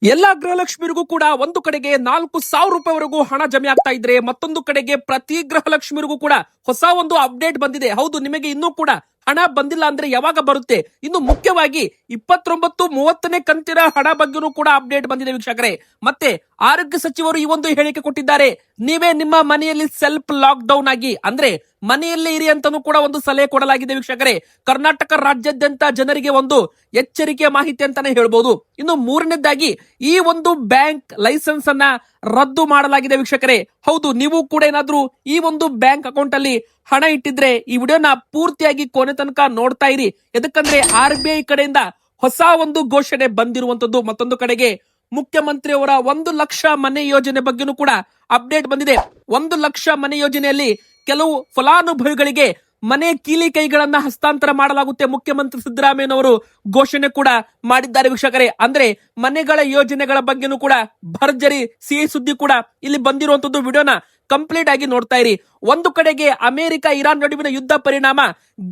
ಎಲ್ಲಾ ಗೃಹಲಕ್ಷ್ಮಿರಿಗೂ ಕೂಡ ಒಂದು ಕಡೆಗೆ 4,000 ರೂಪಾಯಿವರೆಗೂ ಹಣ ಜಮೆ ಆಗ್ತಾ ಇದ್ರೆ, ಮತ್ತೊಂದು ಕಡೆಗೆ ಪ್ರತಿ ಗೃಹಲಕ್ಷ್ಮಿರಿಗೂ ಕೂಡ ಹೊಸ ಒಂದು ಅಪ್ಡೇಟ್ ಬಂದಿದೆ. ಹೌದು, ನಿಮಗೆ ಇನ್ನೂ ಕೂಡ ಹಣ ಬಂದಿಲ್ಲ ಅಂದ್ರೆ ಯಾವಾಗ ಬರುತ್ತೆ? ಇನ್ನು ಮುಖ್ಯವಾಗಿ 29, 30ನೇ ಕಂತಿನ ಹಣ ಬಗ್ಗೆನೂ ಕೂಡ ಅಪ್ಡೇಟ್ ಬಂದಿದೆ ವೀಕ್ಷಕರೇ. ಮತ್ತೆ ಆರೋಗ್ಯ ಸಚಿವರು ಈ ಒಂದು ಹೇಳಿಕೆ ಕೊಟ್ಟಿದ್ದಾರೆ. ನೀವೇ ನಿಮ್ಮ ಮನೆಯಲ್ಲಿ ಸೆಲ್ಫ್ ಲಾಕ್ ಡೌನ್ ಆಗಿ, ಅಂದ್ರೆ ಮನೆಯಲ್ಲೇ ಇರಿ ಅಂತಾನೂ ಕೂಡ ಒಂದು ಸಲಹೆ ಕೊಡಲಾಗಿದೆ ವೀಕ್ಷಕರೇ. ಕರ್ನಾಟಕ ರಾಜ್ಯಾದ್ಯಂತ ಜನರಿಗೆ ಒಂದು ಎಚ್ಚರಿಕೆಯ ಮಾಹಿತಿ ಅಂತಾನೆ ಹೇಳ್ಬೋದು. ಇನ್ನು ಮೂರನೇದಾಗಿ ಈ ಒಂದು ಬ್ಯಾಂಕ್ ಲೈಸೆನ್ಸ್ ಅನ್ನ ರದ್ದು ಮಾಡಲಾಗಿದೆ ವೀಕ್ಷಕರೇ. ಹೌದು, ನೀವು ಕೂಡ ಏನಾದ್ರೂ ಈ ಒಂದು ಬ್ಯಾಂಕ್ ಅಕೌಂಟ್ ಅಲ್ಲಿ ಹಣ ಇಟ್ಟಿದ್ರೆ ಈ ವಿಡಿಯೋನ ಪೂರ್ತಿಯಾಗಿ ಕೊನೆ ತನಕ ನೋಡ್ತಾ ಇರಿ. ಎದಕ್ಕಂದ್ರೆ RBI ಕಡೆಯಿಂದ ಹೊಸ ಒಂದು ಘೋಷಣೆ ಬಂದಿರುವಂತದ್ದು. ಮತ್ತೊಂದು ಕಡೆಗೆ ಮುಖ್ಯಮಂತ್ರಿ ಅವರ 1 ಲಕ್ಷ ಮನೆ ಯೋಜನೆ ಬಗ್ಗೆನೂ ಕೂಡ ಅಪ್ಡೇಟ್ ಬಂದಿದೆ. 1 ಲಕ್ಷ ಮನೆ ಯೋಜನೆಯಲ್ಲಿ ಕೆಲವು ಫಲಾನುಭವಿಗಳಿಗೆ ಮನೆ ಕೀಲಿ ಕೈಗಳನ್ನ ಹಸ್ತಾಂತರ ಮಾಡಲಾಗುತ್ತೆ. ಮುಖ್ಯಮಂತ್ರಿ ಸಿದ್ದರಾಮಯ್ಯನವರು ಘೋಷಣೆ ಕೂಡ ಮಾಡಿದ್ದಾರೆ ವೀಕ್ಷಕರೇ. ಅಂದ್ರೆ ಮನೆಗಳ ಯೋಜನೆಗಳ ಬಗ್ಗೆನೂ ಕೂಡ ಭರ್ಜರಿ ಸಿಹಿ ಸುದ್ದಿ ಕೂಡ ಇಲ್ಲಿ ಬಂದಿರುವಂತದ್ದು. ವಿಡಿಯೋನ ಕಂಪ್ಲೀಟ್ ಆಗಿ ನೋಡ್ತಾ ಇರಿ. ಒಂದು ಕಡೆಗೆ ಅಮೆರಿಕ ಇರಾನ್ ನಡುವಿನ ಯುದ್ಧ ಪರಿಣಾಮ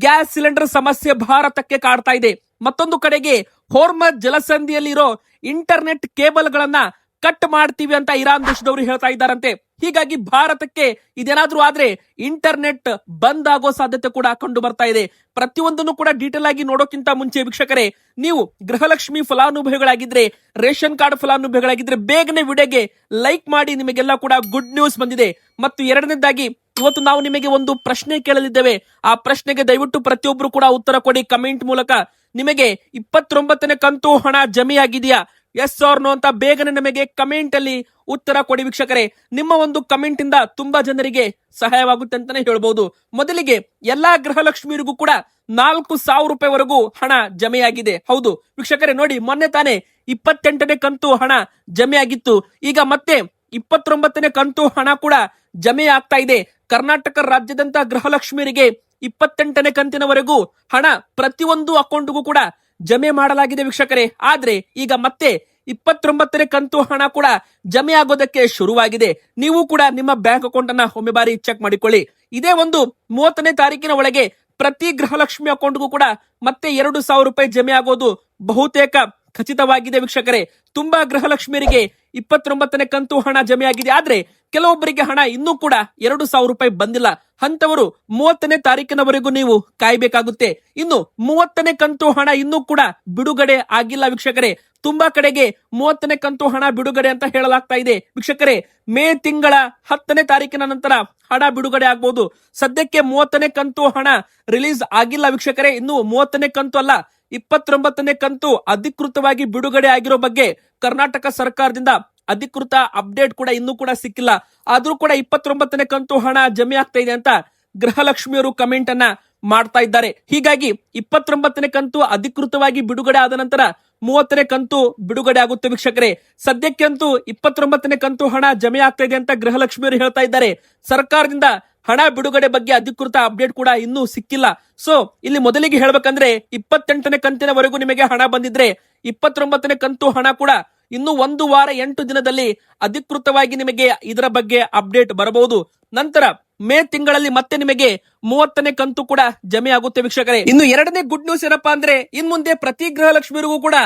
ಗ್ಯಾಸ್ ಸಿಲಿಂಡರ್ ಸಮಸ್ಯೆ ಭಾರತಕ್ಕೆ ಕಾಡ್ತಾ ಇದೆ. ಮತ್ತೊಂದು ಕಡೆಗೆ ಹೋರ್ಮಜ್ ಜಲಸಂಧಿಯಲ್ಲಿರೋ ಇಂಟರ್ನೆಟ್ ಕೇಬಲ್ ಗಳನ್ನ ಕಟ್ ಮಾಡ್ತೀವಿ ಅಂತ ಇರಾನ್ ದೇಶದವರು ಹೇಳ್ತಾ ಇದ್ದಾರಂತೆ. ಹೀಗಾಗಿ ಭಾರತಕ್ಕೆ ಇದೇನಾದ್ರೂ ಆದ್ರೆ ಇಂಟರ್ನೆಟ್ ಬಂದ್ ಆಗೋ ಸಾಧ್ಯತೆ ಕೂಡ ಕಂಡು ಬರ್ತಾ ಇದೆ. ಪ್ರತಿಯೊಂದನ್ನು ಕೂಡ ಡೀಟೇಲ್ ಆಗಿ ನೋಡೋಕ್ಕಿಂತ ಮುಂಚೆ ವೀಕ್ಷಕರೇ, ನೀವು ಗೃಹಲಕ್ಷ್ಮಿ ಫಲಾನುಭವಿಗಳಾಗಿದ್ರೆ, ರೇಷನ್ ಕಾರ್ಡ್ ಫಲಾನುಭವಿಗಳಾಗಿದ್ರೆ ಬೇಗನೆ ವಿಡಿಯೋಗೆ ಲೈಕ್ ಮಾಡಿ. ನಿಮಗೆಲ್ಲ ಕೂಡ ಗುಡ್ ನ್ಯೂಸ್ ಬಂದಿದೆ. ಮತ್ತು ಎರಡನೇದಾಗಿ ಇವತ್ತು ನಾವು ನಿಮಗೆ ಒಂದು ಪ್ರಶ್ನೆ ಕೇಳಲಿದ್ದೇವೆ. ಆ ಪ್ರಶ್ನೆಗೆ ದಯವಿಟ್ಟು ಪ್ರತಿಯೊಬ್ರು ಕೂಡ ಉತ್ತರ ಕೊಡಿ ಕಮೆಂಟ್ ಮೂಲಕ. ನಿಮಗೆ 29ನೇ ಕಂತು ಹಣ ಜಮೆಯಾಗಿದೆಯಾ, ಎಸ್ ಆರ್ ನೋ ಅಂತ ಬೇಗನೆ ನಮಗೆ ಕಮೆಂಟ್ ಅಲ್ಲಿ ಉತ್ತರ ಕೊಡಿ ವೀಕ್ಷಕರೇ. ನಿಮ್ಮ ಒಂದು ಕಮೆಂಟ್ ಇಂದ ತುಂಬಾ ಜನರಿಗೆ ಸಹಾಯವಾಗುತ್ತೆ ಅಂತಾನೆ ಹೇಳ್ಬಹುದು. ಮೊದಲಿಗೆ ಎಲ್ಲಾ ಗೃಹಲಕ್ಷ್ಮಿಯರಿಗೂ ಕೂಡ 4,000 ರೂಪಾಯಿವರೆಗೂ ಹಣ ಜಮೆಯಾಗಿದೆ. ಹೌದು ವೀಕ್ಷಕರೇ, ನೋಡಿ, ಮೊನ್ನೆ ತಾನೇ 28ನೇ ಕಂತು ಹಣ ಜಮೆಯಾಗಿತ್ತು. ಈಗ ಮತ್ತೆ 29ನೇ ಕಂತು ಹಣ ಕೂಡ ಜಮೆ ಆಗ್ತಾ ಇದೆ. ಕರ್ನಾಟಕ ರಾಜ್ಯದಂತ ಗೃಹಲಕ್ಷ್ಮಿಯರಿಗೆ 28ನೇ ಕಂತಿನವರೆಗೂ ಹಣ ಪ್ರತಿಯೊಂದು ಅಕೌಂಟ್ಗೂ ಕೂಡ ಜಮೆ ಮಾಡಲಾಗಿದೆ ವೀಕ್ಷಕರೇ. ಆದ್ರೆ ಈಗ ಮತ್ತೆ 29ನೇ ಕಂತು ಹಣ ಕೂಡ ಜಮೆ ಆಗೋದಕ್ಕೆ ಶುರುವಾಗಿದೆ. ನೀವು ಕೂಡ ನಿಮ್ಮ ಬ್ಯಾಂಕ್ ಅಕೌಂಟ್ ಅನ್ನ ಒಮ್ಮೆ ಬಾರಿ ಚೆಕ್ ಮಾಡಿಕೊಳ್ಳಿ. ಇದೇ ಒಂದು 30ನೇ ತಾರೀಕಿನ ಒಳಗೆ ಪ್ರತಿ ಗೃಹಲಕ್ಷ್ಮಿ ಅಕೌಂಟ್ಗೂ ಕೂಡ ಮತ್ತೆ 2,000 ರೂಪಾಯಿ ಜಮೆ ಆಗೋದು ಬಹುತೇಕ ಖಚಿತವಾಗಿದೆ ವೀಕ್ಷಕರೇ. ತುಂಬಾ ಗೃಹಲಕ್ಷ್ಮಿಯರಿಗೆ 29ನೇ ಕಂತು ಹಣ ಜಮೆ ಆಗಿದೆ. ಆದ್ರೆ ಕೆಲವೊಬ್ಬರಿಗೆ ಹಣ ಇನ್ನೂ ಕೂಡ 2,000 ರೂಪಾಯಿ ಬಂದಿಲ್ಲ. ಅಂತವರು 30ನೇ ತಾರೀಕಿನವರೆಗೂ ನೀವು ಕಾಯ್ಬೇಕಾಗುತ್ತೆ. ಇನ್ನು 30ನೇ ಕಂತು ಹಣ ಇನ್ನೂ ಕೂಡ ಬಿಡುಗಡೆ ಆಗಿಲ್ಲ ವೀಕ್ಷಕರೇ. ತುಂಬಾ ಕಡೆಗೆ 30ನೇ ಕಂತು ಹಣ ಬಿಡುಗಡೆ ಅಂತ ಹೇಳಲಾಗ್ತಾ ಇದೆ ವೀಕ್ಷಕರೇ. ಮೇ ತಿಂಗಳ 10ನೇ ತಾರೀಕಿನ ನಂತರ ಹಣ ಬಿಡುಗಡೆ ಆಗಬಹುದು. ಸದ್ಯಕ್ಕೆ 30ನೇ ಕಂತು ಹಣ ರಿಲೀಸ್ ಆಗಿಲ್ಲ ವೀಕ್ಷಕರೇ. ಇನ್ನು 30ನೇ ಕಂತು ಅಲ್ಲ, 29ನೇ ಕಂತು ಅಧಿಕೃತವಾಗಿ ಬಿಡುಗಡೆ ಆಗಿರೋ ಬಗ್ಗೆ ಕರ್ನಾಟಕ ಸರ್ಕಾರದಿಂದ ಅಧಿಕೃತ ಅಪ್ಡೇಟ್ ಕೂಡ ಇನ್ನೂ ಕೂಡ ಸಿಕ್ಕಿಲ್ಲ. ಆದ್ರೂ ಕೂಡ 29ನೇ ಕಂತು ಹಣ ಜಮೆ ಆಗ್ತಾ ಇದೆ ಅಂತ ಗೃಹಲಕ್ಷ್ಮಿಯವರು ಕಮೆಂಟ್ ಅನ್ನ ಮಾಡ್ತಾ ಇದ್ದಾರೆ. ಹೀಗಾಗಿ 29ನೇ ಕಂತು ಅಧಿಕೃತವಾಗಿ ಬಿಡುಗಡೆ ಆದ ನಂತರ 30ನೇ ಕಂತು ಬಿಡುಗಡೆ ಆಗುತ್ತೆ ವೀಕ್ಷಕರೇ. ಸದ್ಯಕ್ಕಂತೂ 29ನೇ ಕಂತು ಹಣ ಜಮೆ ಆಗ್ತಾ ಇದೆ ಅಂತ ಗೃಹಲಕ್ಷ್ಮಿಯವರು ಹೇಳ್ತಾ ಇದ್ದಾರೆ. ಸರ್ಕಾರದಿಂದ ಹಣ ಬಿಡುಗಡೆ ಬಗ್ಗೆ ಅಧಿಕೃತ ಅಪ್ಡೇಟ್ ಕೂಡ ಇನ್ನೂ ಸಿಕ್ಕಿಲ್ಲ. ಸೊ ಇಲ್ಲಿ ಮೊದಲಿಗೆ ಹೇಳ್ಬೇಕಂದ್ರೆ 28ನೇ ಕಂತಿನವರೆಗೂ ನಿಮಗೆ ಹಣ ಬಂದಿದ್ರೆ 29ನೇ ಕಂತು ಹಣ ಕೂಡ ಇನ್ನು 1 ವಾರ 8 ದಿನದಲ್ಲಿ ಅಧಿಕೃತವಾಗಿ ನಿಮಗೆ ಇದರ ಬಗ್ಗೆ ಅಪ್ಡೇಟ್ ಬರಬಹುದು. ನಂತರ ಮೇ ತಿಂಗಳಲ್ಲಿ ಮತ್ತೆ ನಿಮಗೆ 30ನೇ ಕಂತು ಕೂಡ ಜಮೆ ಆಗುತ್ತೆ ವೀಕ್ಷಕರೇ. ಇನ್ನು ಎರಡನೇ ಗುಡ್ ನ್ಯೂಸ್ ಏನಪ್ಪಾ ಅಂದ್ರೆ, ಇನ್ ಮುಂದೆ ಪ್ರತಿ ಗೃಹಲಕ್ಷ್ಮಿಯರಿಗೂ ಕೂಡ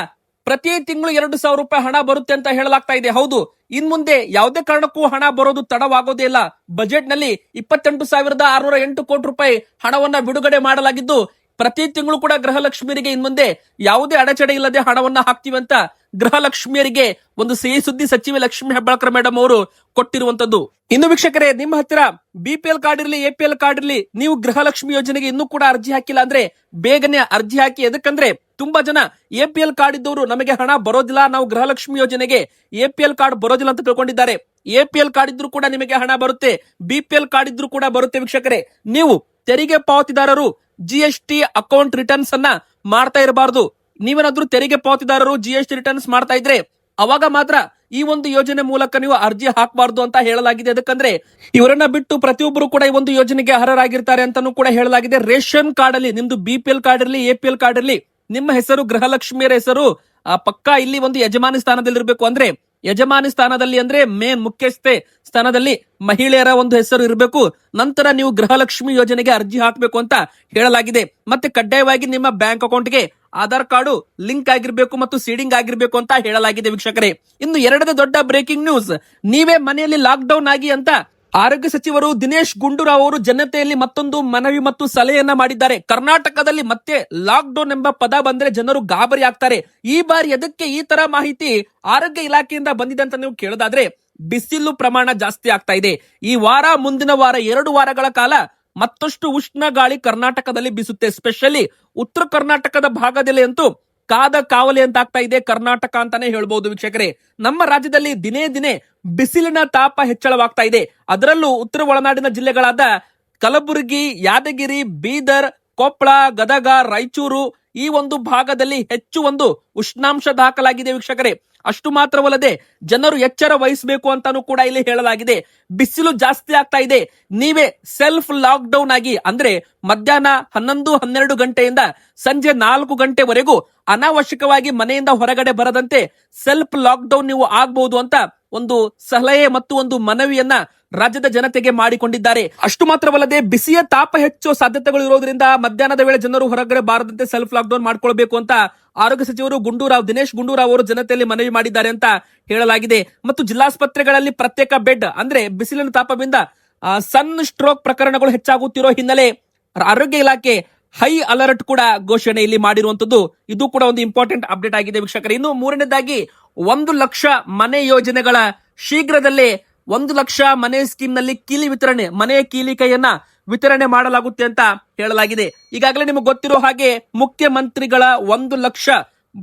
ಪ್ರತಿ ತಿಂಗಳು 2,000 ರೂಪಾಯಿ ಹಣ ಬರುತ್ತೆ ಅಂತ ಹೇಳಲಾಗ್ತಾ ಇದೆ. ಹೌದು, ಇನ್ ಮುಂದೆ ಯಾವುದೇ ಕಾರಣಕ್ಕೂ ಹಣ ಬರೋದು ತಡವಾಗೋದೇ ಇಲ್ಲ. ಬಜೆಟ್ ನಲ್ಲಿ 28,608 ಕೋಟಿ ರೂಪಾಯಿ ಹಣವನ್ನ ಬಿಡುಗಡೆ ಮಾಡಲಾಗಿದ್ದು, ಪ್ರತಿ ತಿಂಗಳು ಕೂಡ ಗೃಹಲಕ್ಷ್ಮಿಯರಿಗೆ ಇನ್ ಮುಂದೆ ಯಾವುದೇ ಅಡಚಣೆ ಇಲ್ಲದೆ ಹಣವನ್ನ ಹಾಕ್ತೀವಿ ಅಂತ ಗೃಹಲಕ್ಷ್ಮಿಯರಿಗೆ ಒಂದು ಸಿಹಿ ಸುದ್ದಿ ಸಚಿವೆ ಲಕ್ಷ್ಮಿ ಹೆಬ್ಬಾಳ್ಕರ್ ಮೇಡಮ್ ಅವರು ಕೊಟ್ಟಿರುವಂತದ್ದು. ಇನ್ನು ವೀಕ್ಷಕರೇ, ನಿಮ್ಮ ಹತ್ತಿರ BPL ಕಾರ್ಡ್ ಇರಲಿ, APL ಕಾರ್ಡ್ ಇರಲಿ, ನೀವು ಗೃಹಲಕ್ಷ್ಮಿ ಯೋಜನೆಗೆ ಇನ್ನೂ ಕೂಡ ಅರ್ಜಿ ಹಾಕಿಲ್ಲ ಅಂದ್ರೆ ಬೇಗನೆ ಅರ್ಜಿ ಹಾಕಿ. ಎದಕ್ಕಂದ್ರೆ ತುಂಬಾ ಜನ APL ಕಾರ್ಡ್ ಇದ್ದವರು ನಮಗೆ ಹಣ ಬರೋದಿಲ್ಲ, ನಾವು ಗೃಹಲಕ್ಷ್ಮಿ ಯೋಜನೆಗೆ APL ಕಾರ್ಡ್ ಬರೋದಿಲ್ಲ ಅಂತ ತಿಳ್ಕೊಂಡಿದ್ದಾರೆ. APL ಕಾರ್ಡ್ ಇದ್ರೂ ಕೂಡ ನಿಮಗೆ ಹಣ ಬರುತ್ತೆ, BPL ಕಾರ್ಡ್ ಇದ್ರೂ ಕೂಡ ಬರುತ್ತೆ ವೀಕ್ಷಕರೇ. ನೀವು ತೆರಿಗೆ ಪಾವತಿದಾರರು GST ಅಕೌಂಟ್ ರಿಟರ್ನ್ಸ್ ಅನ್ನ ಮಾಡ್ತಾ ಇರಬಾರ್ದು. ನೀವೇನಾದ್ರೂ ತೆರಿಗೆ ಪಾವತಿದಾರರು GST ರಿಟರ್ನ್ಸ್ ಮಾಡ್ತಾ ಇದ್ರೆ ಅವಾಗ ಮಾತ್ರ ಈ ಒಂದು ಯೋಜನೆ ಮೂಲಕ ನೀವು ಅರ್ಜಿ ಹಾಕಬಾರ್ದು ಅಂತ ಹೇಳಲಾಗಿದೆ. ಅದಕ್ಕಂದ್ರೆ ಇವರನ್ನ ಬಿಟ್ಟು ಪ್ರತಿಯೊಬ್ಬರು ಕೂಡ ಈ ಒಂದು ಯೋಜನೆಗೆ ಅರ್ಹರಾಗಿರ್ತಾರೆ ಅಂತಾನೂ ಕೂಡ ಹೇಳಲಾಗಿದೆ. ರೇಷನ್ ಕಾರ್ಡ್ ಅಲ್ಲಿ ನಿಮ್ದು BPL ಕಾರ್ಡ್ ಇರಲಿ, APL ಕಾರ್ಡ್ ಇರಲಿ, ನಿಮ್ಮ ಹೆಸರು ಗೃಹಲಕ್ಷ್ಮಿಯರ ಹೆಸರು ಪಕ್ಕಾ ಇಲ್ಲಿ ಒಂದು ಯಜಮಾನಿ ಸ್ಥಾನದಲ್ಲಿ ಇರಬೇಕು. ಅಂದ್ರೆ ಯಜಮಾನಿ ಸ್ಥಾನದಲ್ಲಿ ಅಂದ್ರೆ ಮೇನ್ ಮುಖ್ಯಸ್ಥೆ ಸ್ಥಾನದಲ್ಲಿ ಮಹಿಳೆಯರ ಒಂದು ಹೆಸರು ಇರಬೇಕು. ನಂತರ ನೀವು ಗೃಹಲಕ್ಷ್ಮಿ ಯೋಜನೆಗೆ ಅರ್ಜಿ ಹಾಕಬೇಕು ಅಂತ ಹೇಳಲಾಗಿದೆ. ಮತ್ತೆ ಕಡ್ಡಾಯವಾಗಿ ನಿಮ್ಮ ಬ್ಯಾಂಕ್ ಅಕೌಂಟ್ಗೆ ಆಧಾರ್ ಕಾರ್ಡು ಲಿಂಕ್ ಆಗಿರ್ಬೇಕು ಮತ್ತು ಸೀಡಿಂಗ್ ಆಗಿರ್ಬೇಕು ಅಂತ ಹೇಳಲಾಗಿದೆ ವೀಕ್ಷಕರೇ. ಇನ್ನು ಎರಡನೇ ದೊಡ್ಡ ಬ್ರೇಕಿಂಗ್ ನ್ಯೂಸ್, ನೀವೇ ಮನೆಯಲ್ಲಿ ಲಾಕ್ ಡೌನ್ ಆಗಿ ಅಂತ ಆರೋಗ್ಯ ಸಚಿವರು ದಿನೇಶ್ ಗುಂಡೂರಾವ್ ಅವರು ಜನತೆಯಲ್ಲಿ ಮತ್ತೊಂದು ಮನವಿ ಮತ್ತು ಸಲಹೆಯನ್ನ ಮಾಡಿದ್ದಾರೆ. ಕರ್ನಾಟಕದಲ್ಲಿ ಮತ್ತೆ ಲಾಕ್ ಡೌನ್ ಎಂಬ ಪದ ಬಂದ್ರೆ ಜನರು ಗಾಬರಿ ಆಗ್ತಾರೆ. ಈ ಬಾರಿ ಎದಕ್ಕೆ ಈ ತರ ಮಾಹಿತಿ ಆರೋಗ್ಯ ಇಲಾಖೆಯಿಂದ ಬಂದಿದೆ ಅಂತ ನೀವು ಕೇಳೋದಾದ್ರೆ, ಬಿಸಿಲು ಪ್ರಮಾಣ ಜಾಸ್ತಿ ಆಗ್ತಾ ಇದೆ. ಈ ವಾರ ಮುಂದಿನ ವಾರ 2 ವಾರಗಳ ಕಾಲ ಮತ್ತಷ್ಟು ಉಷ್ಣ ಗಾಳಿ ಕರ್ನಾಟಕದಲ್ಲಿ ಬೀಸುತ್ತೆ. ಸ್ಪೆಷಲಿ ಉತ್ತರ ಕರ್ನಾಟಕದ ಭಾಗದಲ್ಲಿ ಅಂತೂ ಕಾದ ಕಾವಲಿ ಅಂತ ಆಗ್ತಾ ಇದೆ ಕರ್ನಾಟಕ ಅಂತಾನೆ ಹೇಳ್ಬಹುದು ವೀಕ್ಷಕರೇ. ನಮ್ಮ ರಾಜ್ಯದಲ್ಲಿ ದಿನೇ ದಿನೇ ಬಿಸಿಲಿನ ತಾಪ ಹೆಚ್ಚಳವಾಗ್ತಾ ಇದೆ. ಅದರಲ್ಲೂ ಉತ್ತರ ಒಳನಾಡಿನ ಜಿಲ್ಲೆಗಳಾದ ಕಲಬುರಗಿ, ಯಾದಗಿರಿ, ಬೀದರ್, ಕೊಪ್ಪಳ, ಗದಗ, ರಾಯಚೂರು ಈ ಒಂದು ಭಾಗದಲ್ಲಿ ಹೆಚ್ಚು ಒಂದು ಉಷ್ಣಾಂಶ ದಾಖಲಾಗಿದೆ ವೀಕ್ಷಕರೇ. ಅಷ್ಟು ಮಾತ್ರವಲ್ಲದೆ ಜನರು ಎಚ್ಚರ ವಹಿಸಬೇಕು ಅಂತಾನೂ ಕೂಡ ಇಲ್ಲಿ ಹೇಳಲಾಗಿದೆ. ಬಿಸಿಲು ಜಾಸ್ತಿ ಆಗ್ತಾ ಇದೆ. ನೀವೇ ಸೆಲ್ಫ್ ಲಾಕ್ ಡೌನ್ ಆಗಿ ಅಂದ್ರೆ ಮಧ್ಯಾಹ್ನ 11-12 ಗಂಟೆಯಿಂದ ಸಂಜೆ 4 ಗಂಟೆವರೆಗೂ ಅನಾವಶ್ಯಕವಾಗಿ ಮನೆಯಿಂದ ಹೊರಗಡೆ ಬರದಂತೆ ಸೆಲ್ಫ್ ಲಾಕ್ ಡೌನ್ ನೀವು ಆಗ್ಬಹುದು ಅಂತ ಒಂದು ಸಲಹೆ ಮತ್ತು ಒಂದು ಮನವಿಯನ್ನ ರಾಜ್ಯದ ಜನತೆಗೆ ಮಾಡಿಕೊಂಡಿದ್ದಾರೆ. ಅಷ್ಟು ಮಾತ್ರವಲ್ಲದೆ ಬಿಸಿಯ ತಾಪ ಹೆಚ್ಚುವ ಸಾಧ್ಯತೆಗಳು ಇರೋದ್ರಿಂದ ಮಧ್ಯಾಹ್ನದ ವೇಳೆ ಜನರು ಹೊರಗಡೆ ಬಾರದಂತೆ ಸೆಲ್ಫ್ ಲಾಕ್ ಡೌನ್ ಮಾಡ್ಕೊಳ್ಬೇಕು ಅಂತ ಆರೋಗ್ಯ ಸಚಿವರು ದಿನೇಶ್ ಗುಂಡೂರಾವ್ ಅವರು ಜನತೆಯಲ್ಲಿ ಮನವಿ ಮಾಡಿದ್ದಾರೆ ಅಂತ ಹೇಳಲಾಗಿದೆ. ಮತ್ತು ಜಿಲ್ಲಾಸ್ಪತ್ರೆಗಳಲ್ಲಿ ಪ್ರತ್ಯೇಕ ಬೆಡ್ ಅಂದ್ರೆ ಬಿಸಿಲಿನ ತಾಪದಿಂದ ಸನ್ ಸ್ಟ್ರೋಕ್ ಪ್ರಕರಣಗಳು ಹೆಚ್ಚಾಗುತ್ತಿರೋ ಹಿನ್ನೆಲೆ ಆರೋಗ್ಯ ಇಲಾಖೆ ಹೈ ಅಲರ್ಟ್ ಕೂಡ ಘೋಷಣೆ ಇಲ್ಲಿ ಮಾಡಿರುವಂತದ್ದು. ಇದು ಕೂಡ ಒಂದು ಇಂಪಾರ್ಟೆಂಟ್ ಅಪ್ಡೇಟ್ ಆಗಿದೆ ವೀಕ್ಷಕರೇ. ಇನ್ನು ಮೂರನೇದಾಗಿ 1 ಲಕ್ಷ ಮನೆ ಯೋಜನೆಗಳ ಶೀಘ್ರದಲ್ಲೇ 1 ಲಕ್ಷ ಮನೆ ಸ್ಕೀಮ್ ನಲ್ಲಿ ಕೀಲಿ ವಿತರಣೆ, ಮನೆಯ ಕೀಲಿ ಕೈಯನ್ನ ವಿತರಣೆ ಮಾಡಲಾಗುತ್ತೆ ಅಂತ ಹೇಳಲಾಗಿದೆ. ಈಗಾಗಲೇ ನಿಮಗೆ ಗೊತ್ತಿರೋ ಹಾಗೆ ಮುಖ್ಯಮಂತ್ರಿಗಳ 1 ಲಕ್ಷ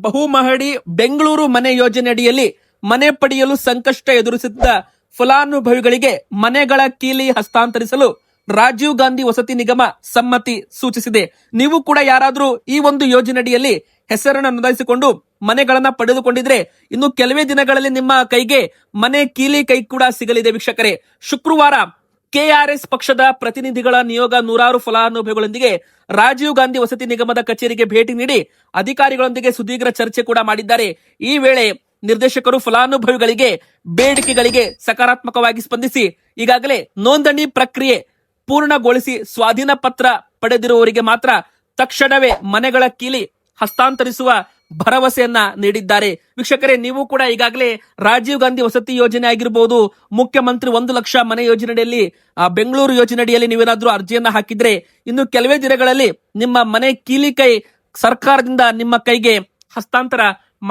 ಬಹುಮಹಡಿ ಬೆಂಗಳೂರು ಮನೆ ಯೋಜನೆ ಅಡಿಯಲ್ಲಿ ಮನೆ ಪಡೆಯಲು ಸಂಕಷ್ಟ ಎದುರಿಸಿದ್ದ ಫಲಾನುಭವಿಗಳಿಗೆ ಮನೆಗಳ ಕೀಲಿ ಹಸ್ತಾಂತರಿಸಲು ರಾಜೀವ್ ಗಾಂಧಿ ವಸತಿ ನಿಗಮ ಸಮ್ಮತಿ ಸೂಚಿಸಿದೆ. ನೀವು ಕೂಡ ಯಾರಾದ್ರೂ ಈ ಒಂದು ಯೋಜನೆಯಡಿಯಲ್ಲಿ ಹೆಸರನ್ನು ನೋಂದಾಯಿಸಿಕೊಂಡು ಮನೆಗಳನ್ನ ಪಡೆದುಕೊಂಡಿದ್ರೆ ಇನ್ನು ಕೆಲವೇ ದಿನಗಳಲ್ಲಿ ನಿಮ್ಮ ಕೈಗೆ ಮನೆ ಕೀಲಿ ಕೈ ಕೂಡ ಸಿಗಲಿದೆ ವೀಕ್ಷಕರೇ. ಶುಕ್ರವಾರ ಕೆಆರ್ಎಸ್ ಪಕ್ಷದ ಪ್ರತಿನಿಧಿಗಳ ನಿಯೋಗ ನೂರಾರು ಫಲಾನುಭವಿಗಳೊಂದಿಗೆ ರಾಜೀವ್ ಗಾಂಧಿ ವಸತಿ ನಿಗಮದ ಕಚೇರಿಗೆ ಭೇಟಿ ನೀಡಿ ಅಧಿಕಾರಿಗಳೊಂದಿಗೆ ಸುದೀರ್ಘ ಚರ್ಚೆ ಕೂಡ ಮಾಡಿದ್ದಾರೆ. ಈ ವೇಳೆ ನಿರ್ದೇಶಕರು ಫಲಾನುಭವಿಗಳಿಗೆ ಬೇಡಿಕೆಗಳಿಗೆ ಸಕಾರಾತ್ಮಕವಾಗಿ ಸ್ಪಂದಿಸಿ ಈಗಾಗಲೇ ನೋಂದಣಿ ಪ್ರಕ್ರಿಯೆ ಪೂರ್ಣಗೊಳಿಸಿ ಸ್ವಾಧೀನ ಪತ್ರ ಪಡೆದಿರುವವರಿಗೆ ಮಾತ್ರ ತಕ್ಷಣವೇ ಮನೆಗಳ ಕೀಲಿ ಹಸ್ತಾಂತರಿಸುವ ಭರವಸೆಯನ್ನ ನೀಡಿದ್ದಾರೆ. ವೀಕ್ಷಕರೇ, ನೀವು ಕೂಡ ಈಗಾಗಲೇ ರಾಜೀವ್ ಗಾಂಧಿ ವಸತಿ ಯೋಜನೆ ಆಗಿರಬಹುದು, ಮುಖ್ಯಮಂತ್ರಿ 1 ಲಕ್ಷ ಮನೆ ಯೋಜನೆಯಲ್ಲಿ ಬೆಂಗಳೂರು ಯೋಜನೆಯಡಿಯಲ್ಲಿ ನೀವೇನಾದ್ರೂ ಅರ್ಜಿಯನ್ನ ಹಾಕಿದ್ರೆ ಇನ್ನು ಕೆಲವೇ ದಿನಗಳಲ್ಲಿ ನಿಮ್ಮ ಮನೆ ಕೀಲಿ ಕೈ ಸರ್ಕಾರದಿಂದ ನಿಮ್ಮ ಕೈಗೆ ಹಸ್ತಾಂತರ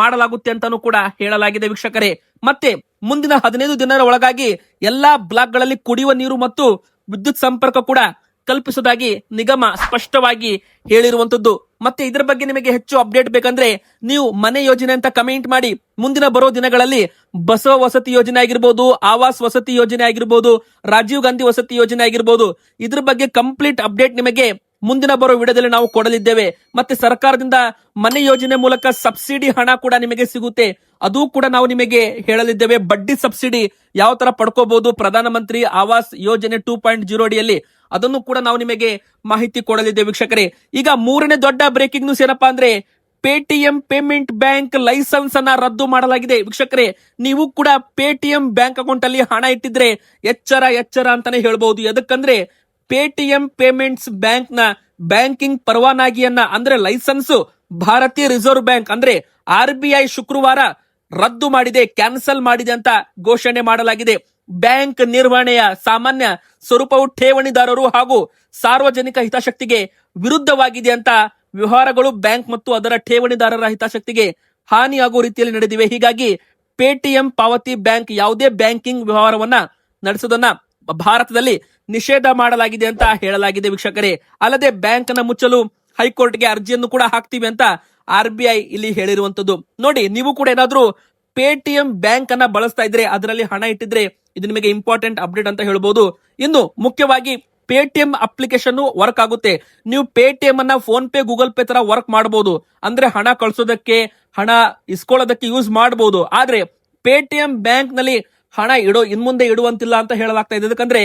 ಮಾಡಲಾಗುತ್ತೆ ಅಂತಾನೂ ಕೂಡ ಹೇಳಲಾಗಿದೆ ವೀಕ್ಷಕರೇ. ಮತ್ತೆ ಮುಂದಿನ 15 ದಿನಗಳ ಒಳಗಾಗಿ ಎಲ್ಲಾ ಬ್ಲಾಕ್ಗಳಲ್ಲಿ ಕುಡಿಯುವ ನೀರು ಮತ್ತು ವಿದ್ಯುತ್ ಸಂಪರ್ಕ ಕೂಡ ಕಲ್ಪಿಸುವುದಾಗಿ ನಿಗಮ ಸ್ಪಷ್ಟವಾಗಿ ಹೇಳಿರುವಂತದ್ದು. ಮತ್ತೆ ಇದರ ಬಗ್ಗೆ ನಿಮಗೆ ಹೆಚ್ಚು ಅಪ್ಡೇಟ್ ಬೇಕಂದ್ರೆ ನೀವು ಮನೆ ಯೋಜನೆ ಅಂತ ಕಮೆಂಟ್ ಮಾಡಿ. ಮುಂದಿನ ಬರೋ ದಿನಗಳಲ್ಲಿ ಬಸವ ವಸತಿ ಯೋಜನೆ ಆಗಿರ್ಬೋದು, ಆವಾಸ್ ವಸತಿ ಯೋಜನೆ ಆಗಿರ್ಬೋದು, ರಾಜೀವ್ ಗಾಂಧಿ ವಸತಿ ಯೋಜನೆ ಆಗಿರ್ಬೋದು, ಇದ್ರ ಬಗ್ಗೆ ಕಂಪ್ಲೀಟ್ ಅಪ್ಡೇಟ್ ನಿಮಗೆ ಮುಂದಿನ ಬರೋ ವಿಡಿಯೋದಲ್ಲಿ ನಾವು ಕೊಡಲಿದ್ದೇವೆ. ಮತ್ತೆ ಸರ್ಕಾರದಿಂದ ಮನೆ ಯೋಜನೆ ಮೂಲಕ ಸಬ್ಸಿಡಿ ಹಣ ಕೂಡ ನಿಮಗೆ ಸಿಗುತ್ತೆ, ಅದು ಕೂಡ ನಾವು ನಿಮಗೆ ಹೇಳಲಿದ್ದೇವೆ. ಬಡ್ಡಿ ಸಬ್ಸಿಡಿ ಯಾವ ತರ ಪಡ್ಕೋಬಹುದು ಪ್ರಧಾನಮಂತ್ರಿ ಆವಾಸ್ ಯೋಜನೆ 2.0 ಅಡಿಯಲ್ಲಿ ಅದನ್ನು ಕೂಡ ನಾವು ನಿಮಗೆ ಮಾಹಿತಿ ಕೊಡಲಿದ್ದೇವೆ ವೀಕ್ಷಕರೇ. ಈಗ ಮೂರನೇ ದೊಡ್ಡ ಬ್ರೇಕಿಂಗ್ ನ್ಯೂಸ್ ಏನಪ್ಪಾ ಅಂದ್ರೆ ಪೇಟಿಎಂ ಪೇಮೆಂಟ್ ಬ್ಯಾಂಕ್ ಲೈಸೆನ್ಸ್ ಅನ್ನ ರದ್ದು ಮಾಡಲಾಗಿದೆ ವೀಕ್ಷಕರೇ. ನೀವು ಕೂಡ ಪೇಟಿಎಂ ಬ್ಯಾಂಕ್ ಅಕೌಂಟ್ ಅಲ್ಲಿ ಹಣ ಇಟ್ಟಿದ್ರೆ ಎಚ್ಚರ ಅಂತಾನೆ ಹೇಳ್ಬಹುದು. ಎದಕ್ಕಂದ್ರೆ ಪೇಟಿಎಂ ಪೇಮೆಂಟ್ಸ್ ಬ್ಯಾಂಕ್ ನ ಬ್ಯಾಂಕಿಂಗ್ ಪರವಾನಗಿಯನ್ನ ಅಂದ್ರೆ ಲೈಸೆನ್ಸ್ ಭಾರತೀಯ ರಿಸರ್ವ್ ಬ್ಯಾಂಕ್ ಅಂದ್ರೆ RBI ಶುಕ್ರವಾರ ರದ್ದು ಮಾಡಿದೆ, ಕ್ಯಾನ್ಸಲ್ ಮಾಡಿದೆ ಅಂತ ಘೋಷಣೆ ಮಾಡಲಾಗಿದೆ. ಬ್ಯಾಂಕ್ ನಿರ್ವಹಣೆಯ ಸಾಮಾನ್ಯ ಸ್ವರೂಪವು ಠೇವಣಿದಾರರು ಹಾಗೂ ಸಾರ್ವಜನಿಕ ಹಿತಾಸಕ್ತಿಗೆ ವಿರುದ್ಧವಾಗಿದೆ ಅಂತ ವ್ಯವಹಾರಗಳು ಬ್ಯಾಂಕ್ ಮತ್ತು ಅದರ ಠೇವಣಿದಾರರ ಹಿತಾಸಕ್ತಿಗೆ ಹಾನಿಯಾಗುವ ರೀತಿಯಲ್ಲಿ ನಡೆದಿವೆ. ಹೀಗಾಗಿ ಪೇಟಿಎಂ ಪಾವತಿ ಬ್ಯಾಂಕ್ ಯಾವುದೇ ಬ್ಯಾಂಕಿಂಗ್ ವ್ಯವಹಾರವನ್ನ ನಡೆಸುವುದನ್ನ ಭಾರತದಲ್ಲಿ ನಿಷೇಧ ಮಾಡಲಾಗಿದೆ ಅಂತ ಹೇಳಲಾಗಿದೆ ವೀಕ್ಷಕರೇ. ಅಲ್ಲದೆ ಬ್ಯಾಂಕ್ ಅನ್ನ ಮುಚ್ಚಲು ಹೈಕೋರ್ಟ್ಗೆ ಅರ್ಜಿಯನ್ನು ಕೂಡ ಹಾಕ್ತೀವಿ ಅಂತ RBI ಇಲ್ಲಿ ಹೇಳಿರುವಂತದ್ದು. ನೋಡಿ, ನೀವು ಕೂಡ ಏನಾದ್ರೂ ಪೇಟಿಎಂ ಬ್ಯಾಂಕ್ ಅನ್ನ ಬಳಸ್ತಾ ಇದ್ರೆ ಅದರಲ್ಲಿ ಹಣ ಇಟ್ಟಿದ್ರೆ ಇದು ನಿಮಗೆ ಇಂಪಾರ್ಟೆಂಟ್ ಅಪ್ಡೇಟ್ ಅಂತ ಹೇಳ್ಬೋದು. ಇನ್ನು ಮುಖ್ಯವಾಗಿ ಪೇಟಿಎಂ ಅಪ್ಲಿಕೇಶನ್ ವರ್ಕ್ ಆಗುತ್ತೆ. ನೀವು ಪೇಟಿಎಂ ಅನ್ನ ಫೋನ್ ಪೇ, ಗೂಗಲ್ ಪೇ ತರ ವರ್ಕ್ ಮಾಡಬಹುದು, ಅಂದ್ರೆ ಹಣ ಕಳಿಸೋದಕ್ಕೆ, ಹಣ ಇಸ್ಕೊಳ್ಳೋದಕ್ಕೆ ಯೂಸ್ ಮಾಡಬಹುದು. ಆದ್ರೆ ಪೇಟಿಎಂ ಬ್ಯಾಂಕ್ ನಲ್ಲಿ ಹಣ ಇನ್ಮುಂದೆ ಇಡುವಂತಿಲ್ಲ ಅಂತ ಹೇಳಲಾಗ್ತಾ ಇದೆ. ಯಾಕಂದ್ರೆ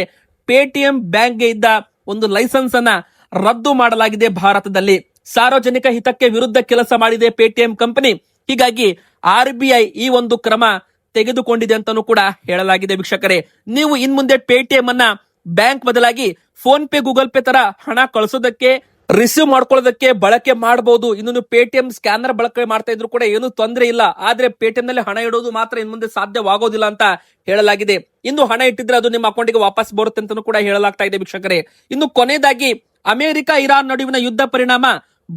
ಪೇಟಿಎಂ ಬ್ಯಾಂಕ್ಗೆ ಇದ್ದ ಒಂದು ಲೈಸೆನ್ಸ್ ಅನ್ನ ರದ್ದು ಮಾಡಲಾಗಿದೆ ಭಾರತದಲ್ಲಿ. ಸಾರ್ವಜನಿಕ ಹಿತಕ್ಕೆ ವಿರುದ್ಧ ಕೆಲಸ ಮಾಡಿದೆ ಪೇಟಿಎಂ ಕಂಪನಿ. ಹೀಗಾಗಿ RBI ಈ ಒಂದು ಕ್ರಮ ತೆಗೆದುಕೊಂಡಿದೆ ಅಂತಾನೂ ಕೂಡ ಹೇಳಲಾಗಿದೆ ವೀಕ್ಷಕರೇ. ನೀವು ಇನ್ ಮುಂದೆ ಪೇಟಿಎಂ ಅನ್ನ ಬ್ಯಾಂಕ್ ಬದಲಾಗಿ ಫೋನ್ ಪೇ, ಗೂಗಲ್ ಪೇ ತರ ಹಣ ಕಳಿಸೋದಕ್ಕೆ, ರಿಸೀವ್ ಮಾಡ್ಕೊಳ್ಳೋದಕ್ಕೆ ಬಳಕೆ ಮಾಡಬಹುದು. ಇನ್ನು ಪೇಟಿಎಂ ಸ್ಕ್ಯಾನರ್ ಬಳಕೆ ಮಾಡ್ತಾ ಇದ್ರು ಕೂಡ ಏನು ತೊಂದರೆ ಇಲ್ಲ. ಆದ್ರೆ ಪೇಟಿಎಂ ನಲ್ಲಿ ಹಣ ಇಡೋದು ಮಾತ್ರ ಇನ್ ಮುಂದೆ ಸಾಧ್ಯವಾಗೋದಿಲ್ಲ ಅಂತ ಹೇಳಲಾಗಿದೆ. ಇನ್ನು ಹಣ ಇಟ್ಟಿದ್ರೆ ಅದು ನಿಮ್ಮ ಅಕೌಂಟ್ಗೆ ವಾಪಸ್ ಬರುತ್ತೆ ಅಂತ ಕೂಡ ಹೇಳಲಾಗ್ತಾ ಇದೆ ವೀಕ್ಷಕರೇ. ಇನ್ನು ಕೊನೆಯದಾಗಿ ಅಮೆರಿಕ ಇರಾನ್ ನಡುವಿನ ಯುದ್ಧ ಪರಿಣಾಮ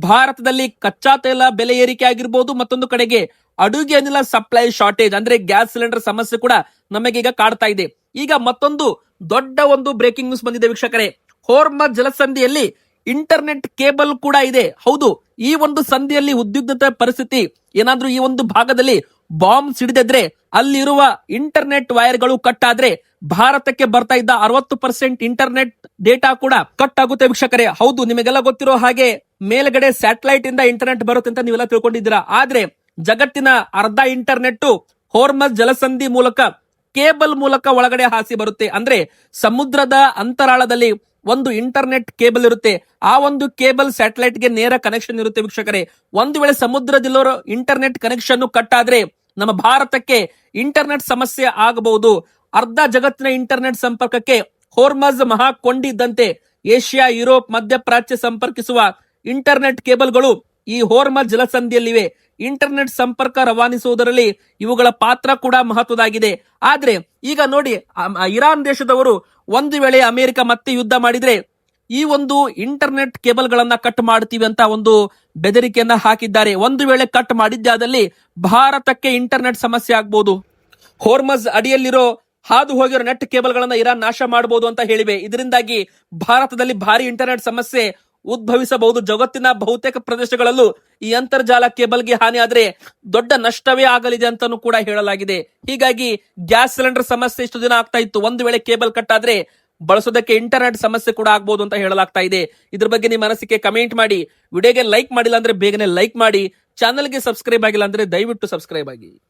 ಭಾರತದಲ್ಲಿ ಕಚ್ಚಾ ತೈಲ ಬೆಲೆ ಏರಿಕೆ ಆಗಿರ್ಬೋದು, ಮತ್ತೊಂದು ಕಡೆಗೆ ಅಡುಗೆ ಅನಿಲ ಸಪ್ಲೈ ಶಾರ್ಟೇಜ್ ಅಂದ್ರೆ ಗ್ಯಾಸ್ ಸಿಲಿಂಡರ್ ಸಮಸ್ಯೆ ಕೂಡ ನಮಗೀಗ ಕಾಡ್ತಾ ಇದೆ. ಈಗ ಮತ್ತೊಂದು ದೊಡ್ಡ ಒಂದು ಬ್ರೇಕಿಂಗ್ ನ್ಯೂಸ್ ಬಂದಿದೆ ವೀಕ್ಷಕರೇ. ಹೋರ್ಮಜ್ ಜಲಸಂಧಿಯಲ್ಲಿ ಇಂಟರ್ನೆಟ್ ಕೇಬಲ್ ಕೂಡ ಇದೆ. ಹೌದು, ಈ ಒಂದು ಸಂಧಿಯಲ್ಲಿ ಉದ್ವಿಗ್ನತೆ ಪರಿಸ್ಥಿತಿ ಏನಾದ್ರೂ ಈ ಒಂದು ಭಾಗದಲ್ಲಿ ಬಾಂಬ್ ಸಿಡಿದಿದ್ರೆ ಅಲ್ಲಿರುವ ಇಂಟರ್ನೆಟ್ ವೈರ್ಗಳು ಕಟ್ ಆದ್ರೆ ಭಾರತಕ್ಕೆ ಬರ್ತಾ ಇದ್ದ 60% ಇಂಟರ್ನೆಟ್ ಡೇಟಾ ಕೂಡ ಕಟ್ ಆಗುತ್ತೆ ವೀಕ್ಷಕರೇ. ಹೌದು, ನಿಮಗೆಲ್ಲ ಗೊತ್ತಿರೋ ಹಾಗೆ ಮೇಲ್ಗಡೆ ಸ್ಯಾಟಲೈಟ್ ಇಂದ ಇಂಟರ್ನೆಟ್ ಬರುತ್ತೆ ಅಂತ ನೀವೆಲ್ಲ ತಿಳ್ಕೊಂಡಿದ್ದೀರಾ. ಆದ್ರೆ ಜಗತ್ತಿನ ಅರ್ಧ ಇಂಟರ್ನೆಟ್ ಹೋರ್ಮಜ್ ಜಲಸಂಧಿ ಮೂಲಕ ಕೇಬಲ್ ಮೂಲಕ ಒಳಗಡೆ ಹಾಸಿ ಬರುತ್ತೆ. ಅಂದ್ರೆ ಸಮುದ್ರದ ಅಂತರಾಳದಲ್ಲಿ ಒಂದು ಇಂಟರ್ನೆಟ್ ಕೇಬಲ್ ಇರುತ್ತೆ. ಆ ಒಂದು ಕೇಬಲ್ ಸ್ಯಾಟಲೈಟ್ ಗೆ ನೇರ ಕನೆಕ್ಷನ್ ಇರುತ್ತೆ ವೀಕ್ಷಕರೇ. ಒಂದು ವೇಳೆ ಸಮುದ್ರದಲ್ಲಿರೋ ಇಂಟರ್ನೆಟ್ ಕನೆಕ್ಷನ್ ಕಟ್ ಆದ್ರೆ ನಮ್ಮ ಭಾರತಕ್ಕೆ ಇಂಟರ್ನೆಟ್ ಸಮಸ್ಯೆ ಆಗಬಹುದು. ಅರ್ಧ ಜಗತ್ತಿನ ಇಂಟರ್ನೆಟ್ ಸಂಪರ್ಕಕ್ಕೆ ಹೋರ್ಮಜ್ ಮಹಾಕೊಂಡಿ ಇದ್ದಂತೆ ಏಷ್ಯಾ, ಯುರೋಪ್, ಮಧ್ಯಪ್ರಾಚ್ಯ ಸಂಪರ್ಕಿಸುವ ಇಂಟರ್ನೆಟ್ ಕೇಬಲ್ಗಳು ಈ ಹೋರ್ಮಜ್ ಜಲಸಂಧಿಯಲ್ಲಿವೆ. ಇಂಟರ್ನೆಟ್ ಸಂಪರ್ಕ ರವಾನಿಸುವುದರಲ್ಲಿ ಇವುಗಳ ಪಾತ್ರ ಕೂಡ ಮಹತ್ವದಾಗಿದೆ. ಆದ್ರೆ ಈಗ ನೋಡಿ, ಇರಾನ್ ದೇಶದವರು ಒಂದು ವೇಳೆ ಅಮೆರಿಕ ಮತ್ತೆ ಯುದ್ಧ ಮಾಡಿದ್ರೆ ಈ ಒಂದು ಇಂಟರ್ನೆಟ್ ಕೇಬಲ್ ಗಳನ್ನ ಕಟ್ ಮಾಡ್ತೀವಿ ಅಂತ ಒಂದು ಬೆದರಿಕೆಯನ್ನ ಹಾಕಿದ್ದಾರೆ. ಒಂದು ವೇಳೆ ಕಟ್ ಮಾಡಿದ್ದಾದಲ್ಲಿ ಭಾರತಕ್ಕೆ ಇಂಟರ್ನೆಟ್ ಸಮಸ್ಯೆ ಆಗ್ಬಹುದು. ಹೋರ್ಮಜ್ ಅಡಿಯಲ್ಲಿರೋ ಹಾದು ಹೋಗಿರೋ ನೆಟ್ ಕೇಬಲ್ ಗಳನ್ನ ಇರಾನ್ ನಾಶ ಮಾಡಬಹುದು ಅಂತ ಹೇಳಿವೆ. ಇದರಿಂದಾಗಿ ಭಾರತದಲ್ಲಿ ಭಾರಿ ಇಂಟರ್ನೆಟ್ ಸಮಸ್ಯೆ ಉದ್ಭವಿಸಬಹುದು. ಜಗತ್ತಿನ ಬಹುತೇಕ ಪ್ರದೇಶಗಳಲ್ಲೂ ಈ ಅಂತರ್ಜಾಲ ಕೇಬಲ್ಗೆ ಹಾನಿ ಆದ್ರೆ ದೊಡ್ಡ ನಷ್ಟವೇ ಆಗಲಿದೆ ಅಂತಾನೂ ಕೂಡ ಹೇಳಲಾಗಿದೆ. ಹೀಗಾಗಿ ಗ್ಯಾಸ್ ಸಿಲಿಂಡರ್ ಸಮಸ್ಯೆ ಇಷ್ಟು ದಿನ ಆಗ್ತಾ ಇತ್ತು. ಒಂದು ವೇಳೆ ಕೇಬಲ್ ಕಟ್ ಆದ್ರೆ ಬಳಸೋದಕ್ಕೆ ಇಂಟರ್ನೆಟ್ ಸಮಸ್ಯೆ ಕೂಡ ಆಗ್ಬಹುದು ಅಂತ ಹೇಳಲಾಗ್ತಾ ಇದೆ. ಇದ್ರ ಬಗ್ಗೆ ನಿಮ್ಮ ಮನಸ್ಸಿಗೆ ಕಮೆಂಟ್ ಮಾಡಿ. ವಿಡಿಯೋಗೆ ಲೈಕ್ ಮಾಡಿಲ್ಲ ಅಂದ್ರೆ ಬೇಗನೆ ಲೈಕ್ ಮಾಡಿ. ಚಾನಲ್ಗೆ ಸಬ್ಸ್ಕ್ರೈಬ್ ಆಗಿಲ್ಲ ಅಂದ್ರೆ ದಯವಿಟ್ಟು ಸಬ್ಸ್ಕ್ರೈಬ್ ಆಗಿ.